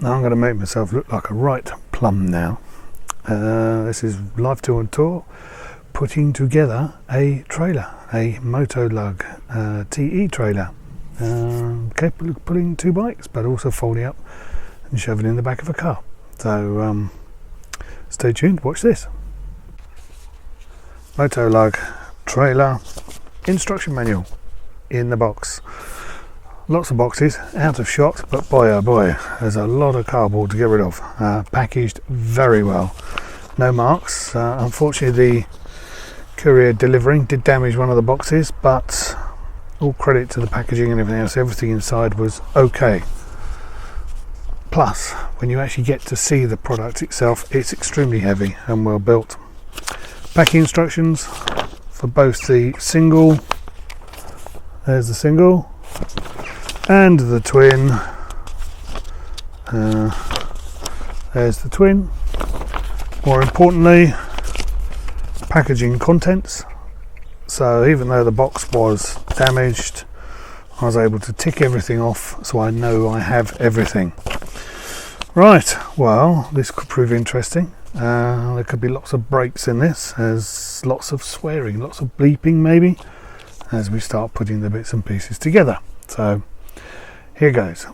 I'm going to make myself look like a right plum now. This is Life Tour and Tour putting together a trailer, a Motolug TE trailer, capable of pulling 2 bikes but also folding up and shoving in the back of a car. So stay tuned, watch this. Motolug trailer instruction manual in the box. Lots of boxes, out of shot, but boy oh boy, there's a lot of cardboard to get rid of. Packaged very well, no marks. Unfortunately the courier delivering did damage one of the boxes, but all credit to the packaging and everything else, everything inside was okay. Plus, when you actually get to see the product itself, it's extremely heavy and well built. Packing instructions for both the single, there's the single, and the twin. There's the twin. More importantly, packaging contents. So even though the box was damaged, I was able to tick everything off, so I know I have everything. Right, well, this could prove interesting. There could be lots of breaks in this. There's lots of swearing, lots of bleeping maybe, as we start putting the bits and pieces together. So here goes.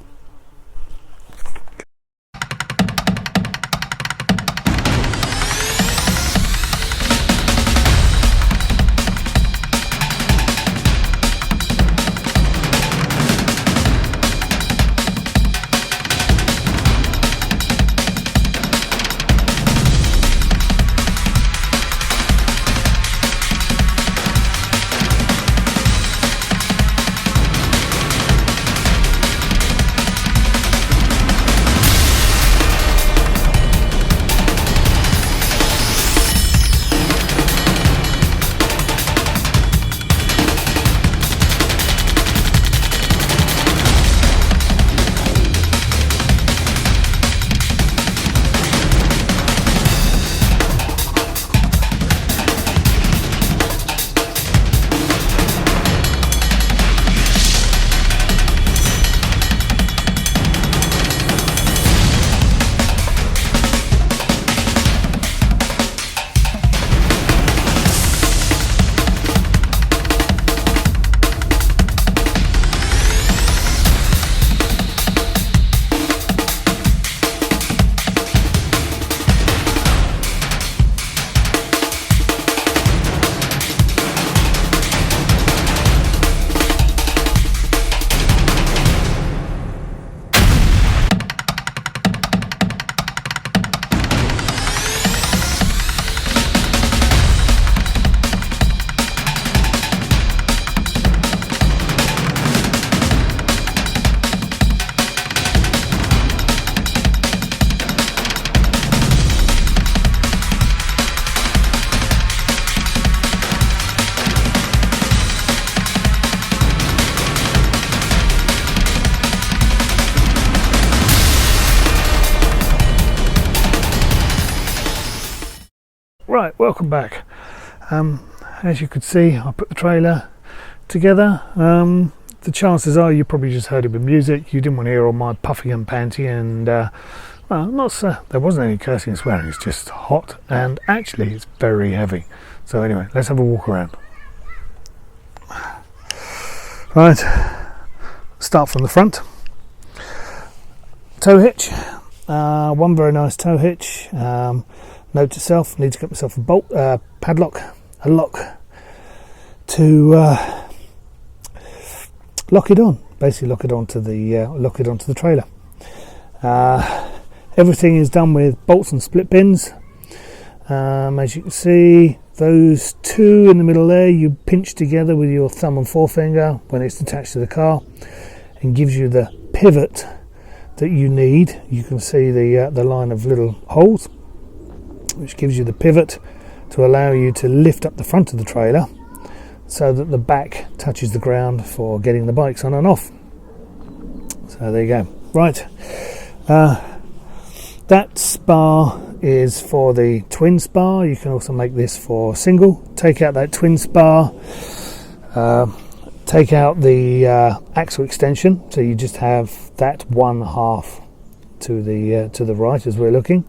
Right, welcome back. As you could see, I put the trailer together. The chances are you probably just heard it with music. You didn't want to hear all my puffing and panting and well, not so, there wasn't any cursing and swearing. It's just hot and actually it's very heavy. So anyway, let's have a walk around. Right, start from the front. Tow hitch, one very nice tow hitch. Note to self, need to get myself a bolt, padlock, a lock to lock it on. Basically, lock it onto the trailer. Everything is done with bolts and split pins. As you can see, those two in the middle there, you pinch together with your thumb and forefinger when it's attached to the car, and gives you the pivot that you need. You can see the line of little holes, which gives you the pivot to allow you to lift up the front of the trailer so that the back touches the ground for getting the bikes on and off. So there you go. Right, that spar is for the twin spar. You can also make this for single. Take out that twin spar, take out the axle extension, so you just have that one half to the right as we're looking,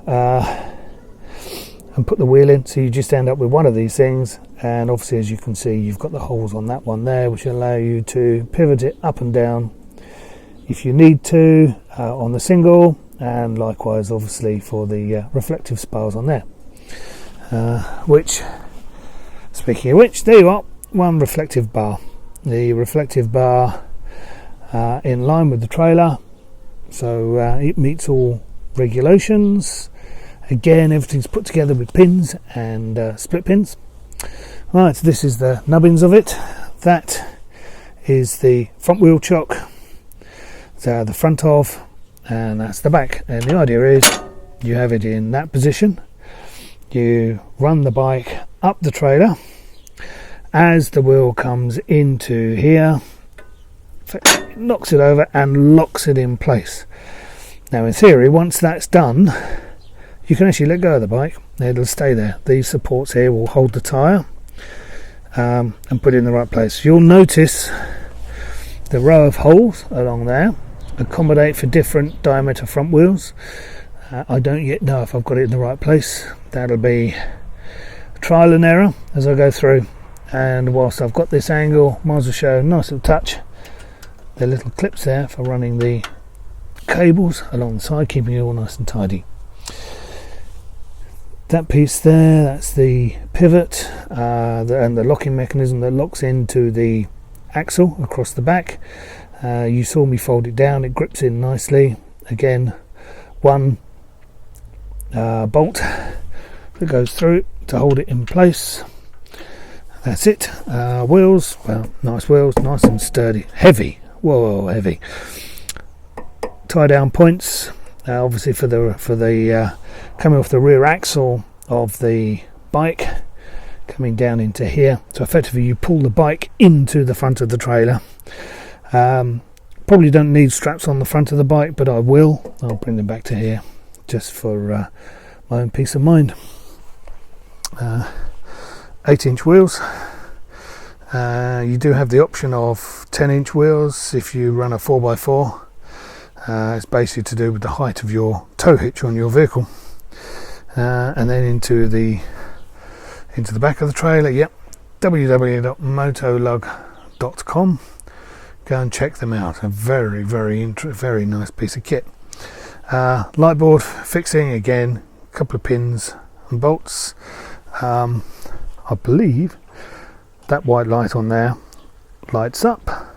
and put the wheel in. So you just end up with one of these things, and obviously, as you can see, you've got the holes on that one there, which allow you to pivot it up and down if you need to on the single, and likewise obviously for the reflective spars on there, which, speaking of which, there you are, one reflective bar. The reflective bar in line with the trailer, so it meets all regulations. Again, everything's put together with pins and split pins. Right, so this is the nubbins of it. That is the front wheel chock, so the front of, and that's the back. And the idea is you have it in that position, you run the bike up the trailer. As the wheel comes into here, it knocks it over and locks it in place. Now in theory, once that's done, you can actually let go of the bike. It'll stay there. These supports here will hold the tyre and put it in the right place. You'll notice the row of holes along there accommodate for different diameter front wheels. I don't yet know if I've got it in the right place. That'll be trial and error as I go through. And whilst I've got this angle, might as well show a nice little touch. The little clips there for running the cables along the side, keeping it all nice and tidy. That piece there, that's the pivot and the locking mechanism that locks into the axle across the back. You saw me fold it down, it grips in nicely. Again, one bolt that goes through to hold it in place. That's it. Wheels, well, nice wheels, nice and sturdy. Heavy, whoa, heavy. Tie down points, obviously for the coming off the rear axle of the bike, coming down into here. So effectively, you pull the bike into the front of the trailer. Probably don't need straps on the front of the bike, but I will. I'll bring them back to here just for my own peace of mind. 8-inch wheels. You do have the option of 10-inch wheels if you run a 4x4. It's basically to do with the height of your tow hitch on your vehicle. And then into the back of the trailer. Yep, www.motolug.com. Go and check them out. A very very nice piece of kit. Light board fixing, again, a couple of pins and bolts. I believe that white light on there lights up.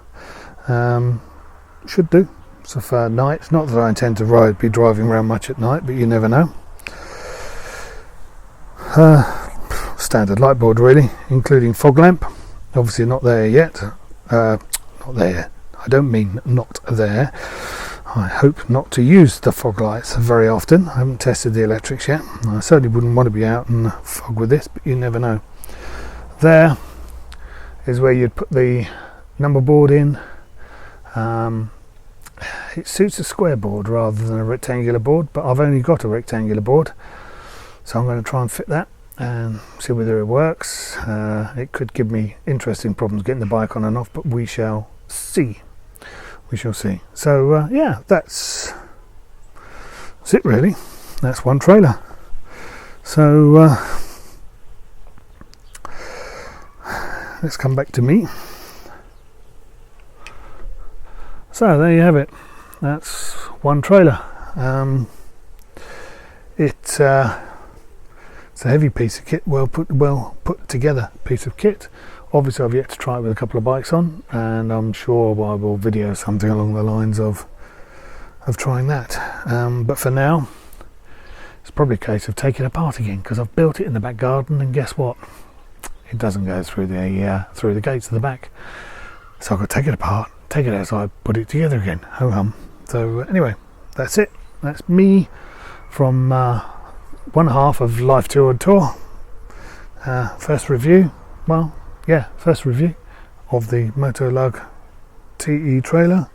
Should do. So for night, not that I intend to be driving around much at night, but you never know. Standard light board really, including fog lamp. Obviously not there yet. Not there. I don't mean not there. I hope not to use the fog lights very often. I haven't tested the electrics yet. I certainly wouldn't want to be out in fog with this, but you never know. There is where you'd put the number board in. It suits a square board rather than a rectangular board, but I've only got a rectangular board, so I'm going to try and fit that and see whether it works. It could give me interesting problems getting the bike on and off, but we shall see. We shall see. So yeah, that's it really. That's one trailer. So let's come back to me. So there you have it. That's one trailer. It's a heavy piece of kit, well put together piece of kit. Obviously I've yet to try it with a couple of bikes on, and I'm sure I will video something along the lines of trying that. But for now, it's probably a case of taking it apart again, because I've built it in the back garden, and guess what? It doesn't go through the gates of the back. So I've got to take it apart, take it outside, put it together again. Ho hum. So anyway, that's it. That's me from one half of Life Tour and Tour. First review. Well, yeah, first review of the Motolug TE trailer.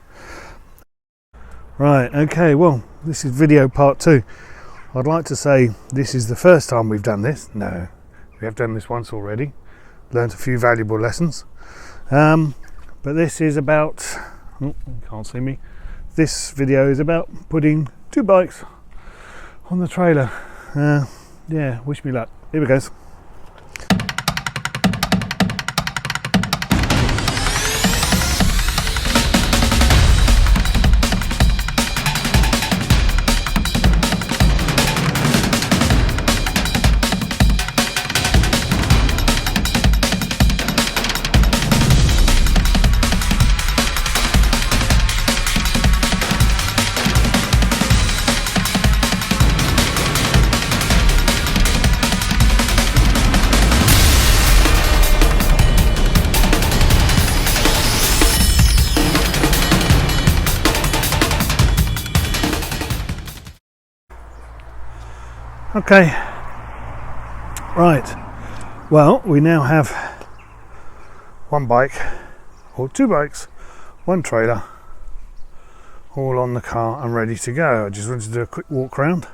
Right, okay, well, this is video part 2. I'd like to say this is the first time we've done this. No, we have done this once already. Learned a few valuable lessons. But this is about, oh, you can't see me, this video is about putting 2 bikes on the trailer. Yeah, wish me luck. Here we go. Okay, right, well, we now have 1 bike, or 2 bikes, 1 trailer, all on the car and ready to go. I just wanted to do a quick walk around.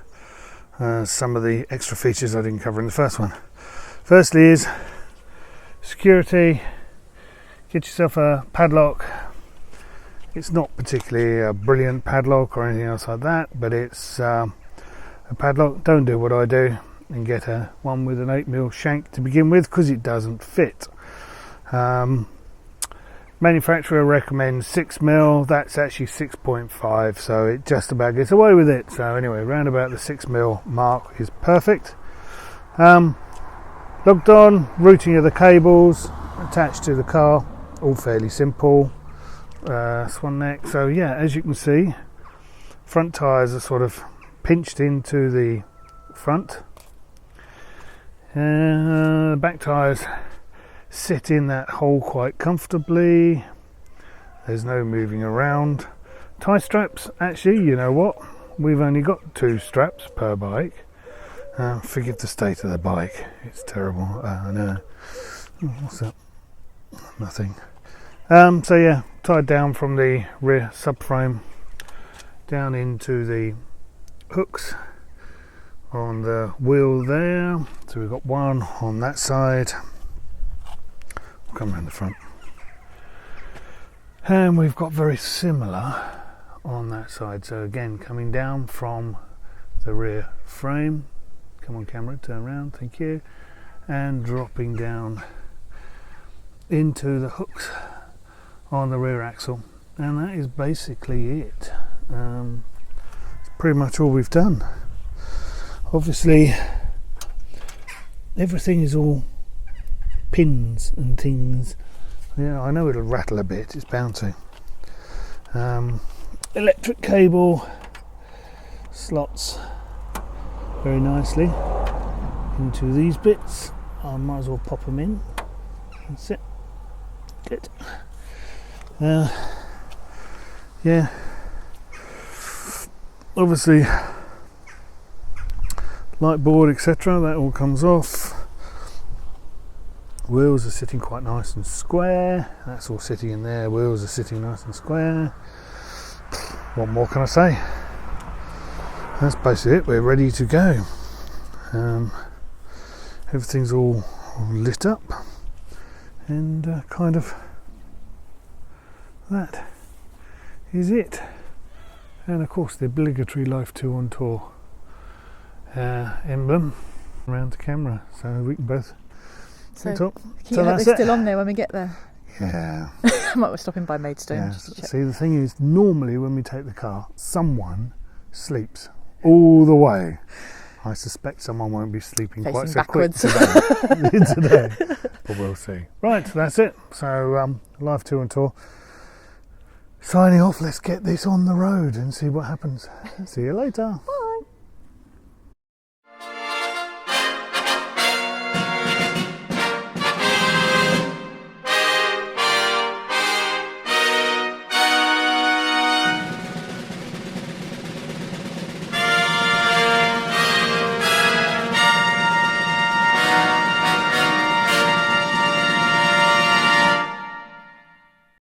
Some of the extra features I didn't cover in the first one. Firstly is security. Get yourself a padlock. It's not particularly a brilliant padlock or anything else like that, but it's a padlock. Don't do what I do and get one with an 8mm shank to begin with, because it doesn't fit. Manufacturer recommends 6mm. That's actually 6.5, so it just about gets away with it. So anyway, around about the 6mm mark is perfect. Logged on, routing of the cables attached to the car, all fairly simple. Swan neck. So yeah, as you can see, front tyres are sort of pinched into the front. Back tyres sit in that hole quite comfortably. There's no moving around. Tie straps, actually, you know what? We've only got 2 straps per bike. Forgive the state of the bike. It's terrible. No. What's that? Nothing. So yeah, tied down from the rear subframe down into the hooks on the wheel there. So we've got 1 on that side. We'll come around the front, and we've got very similar on that side. So again, coming down from the rear frame. Come on camera, turn around, thank you. And dropping down into the hooks on the rear axle, and that is basically it. Pretty much all we've done. Obviously everything is all pins and things. Yeah, I know it'll rattle a bit, it's bound to. Electric cable slots very nicely into these bits. I might as well pop them in. That's it. Good. Yeah, obviously light board, etc., that all comes off. Wheels are sitting quite nice and square. That's all sitting in there. Wheels are sitting nice and square. What more can I say? That's basically it. We're ready to go. Everything's all lit up, and kind of that is it. And of course the obligatory Life 2 on Tour emblem around the camera, so we can both talk. Keep it still on there when we get there. Yeah. I might be stopping by Maidstone. Yeah. See, the thing is, normally when we take the car, someone sleeps all the way. I suspect someone won't be sleeping Facing quite so backwards. quick today, but we'll see. Right, that's it. So Life 2 on Tour. Signing off. Let's get this on the road and see what happens. See you later. Bye.